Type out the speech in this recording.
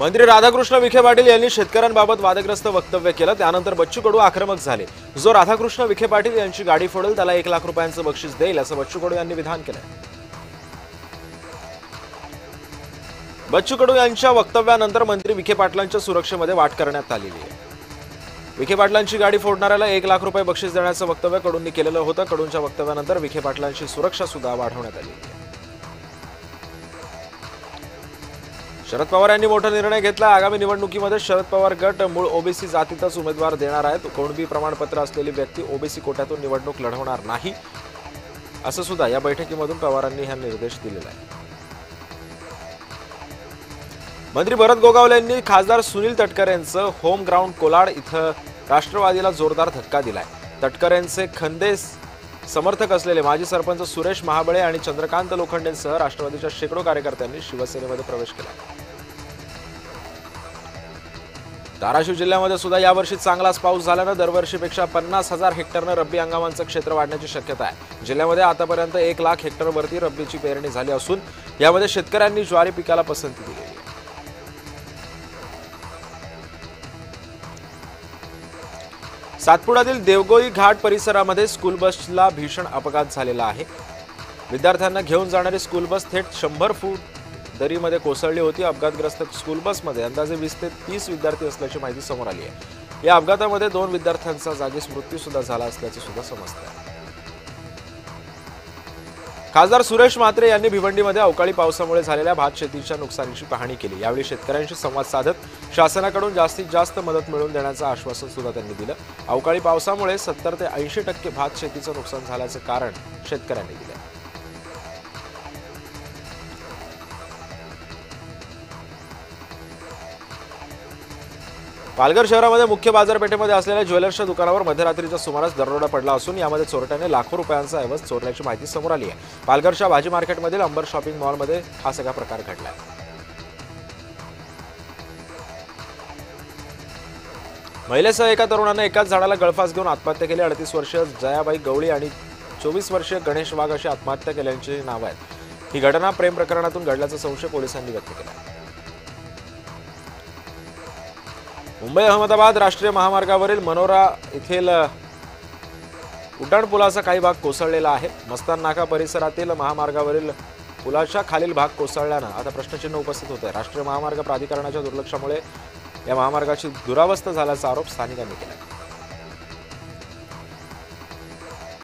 मंत्री राधाकृष्ण विखे पाटील यांनी शेतकऱ्यांबाबत वादग्रस्त वक्तव्य केलं। त्यानंतर बच्चू कडू आक्रमक झाले। जो राधाकृष्ण विखे पाटील यांची गाडी फोडेल त्याला 1 लाख रुपयांचं बक्षीस देईल असं बच्चू कडू यांनी विधान केलं। बच्चू कडू यांच्या वक्तव्यानंतर मंत्री विखे पाटलांच्या सुरक्षेमध्ये वाढ करण्यात आलेली आहे। विखे पाटलांची गाडी फोडणाऱ्याला 1 लाख रुपये बक्षीस देण्याचं वक्तव्य कडूंनी केलेलं होतं। कडूंच्या वक्तव्यानंतर विखे पाटलांची सुरक्षा सुद्धा वाढवण्यात आली आहे। शरद पवार यांनी मोठा निर्णय घेतला। आगामी निवडणुकीमध्ये शरद पवार गट मूळ ओबीसी जातीतच उमेदवार देणार आहेत। कोणबी प्रमाणपत्र असलेली व्यक्ती ओबीसी कोट्यातून निवडणूक लढवणार नाही असं सुद्धा या बैठकीमधून पवारांनी हा निर्देश दिलेला आहे। मंत्री भरत गोगावले यांनी खासदार सुनील तटकरे यांचं होम ग्राउंड कोलाड इथं राष्ट्रवादीला जोरदार धक्का दिलाय। तटकरे यांचे खंदे समर्थक असलेले माजी सरपंच सुरेश महाबळे आणि चंद्रकांत लोखंडेंसह राष्ट्रवादीच्या शेकडो कार्यकर्त्यांनी शिवसेनेमध्ये प्रवेश केला। धाराशिव जिल्ह्यामध्ये सुद्धा यावर्षी चांगलाच पाऊस झाल्यानं दरवर्षीपेक्षा 50,000 हेक्टरनं रब्बी हंगामाचं क्षेत्र वाढण्याची शक्यता आहे। जिल्ह्यामध्ये आतापर्यंत 1 लाख हेक्टरवरती रब्बीची पेरणी झाली असून यामध्ये शेतकऱ्यांनी ज्वारी पिकाला पसंती दिली आहे। सातपुड्यातील देवगोई घाट परिसरामध्ये स्कूल बसला भीषण अपघात झालेला आहे। विद्यार्थ्यांना घेऊन जाणारी स्कूल बस थेट 100 फूट दरीमध्ये कोसळली होती। अपघातग्रस्त स्कूल बसमध्ये अंदाजे 20 ते 30 विद्यार्थी असल्याची माहिती समोर आली आहे। या अपघातामध्ये 2 विद्यार्थ्यांचा जागीच मृत्यू सुद्धा झाला असल्याचे सुद्धा समजते। खासदार सुरेश म्हात्रे यांनी भिवंडीमध्ये अवकाळी पावसामुळे झालेल्या भात शेतीच्या नुकसानीची पाहणी केली। यावेळी शेतकऱ्यांशी संवाद साधत शासनाकडून जास्तीत जास्त मदत मिळवून देण्याचं आश्वासन सुद्धा त्यांनी दिलं। अवकाळी पावसामुळे 70 ते 80% भात शेतीचं नुकसान झाल्याचं कारण शेतकऱ्यांनी दिलं। पालघर शहरामध्ये मुख्य बाजारपेठेमध्ये असलेल्या ज्वेलर्सच्या दुकानावर मध्यरात्रीच्या सुमारास दरोडा पडला असून यामध्ये चोरट्याने लाखो रुपयांचा ऐवज चोरल्याची माहिती समोर आली आहे। पालघरच्या भाजी मार्केटमधील अंबर शॉपिंग मॉलमध्ये हा सगळा प्रकार घडलाय। महिलेसह एका तरुणाने एकाच झाडाला गळफास घेऊन आत्महत्या केली। 38 वर्षीय जयाबाई गवळी आणि 24 वर्षीय गणेश वाघ अशी आत्महत्या केल्याची नाव आहेत। ही घटना प्रेम प्रकरणातून घडल्याचा संशय पोलिसांनी व्यक्त केला। मुंबई अहमदाबाद राष्ट्रीय महामार्गावरील मनोरा येथील उड्डाणपुलाचा काही भाग कोसळलेला आहे। मस्तान नाका परिसरातील महामार्गावरील पुलाच्या खालील भाग कोसळल्यानं आता प्रश्नचिन्ह उपस्थित होत आहे। राष्ट्रीय महामार्ग प्राधिकरणाच्या दुर्लक्षामुळे या महामार्गाची दुरावस्था झाल्याचा आरोप स्थानिकांनी केला।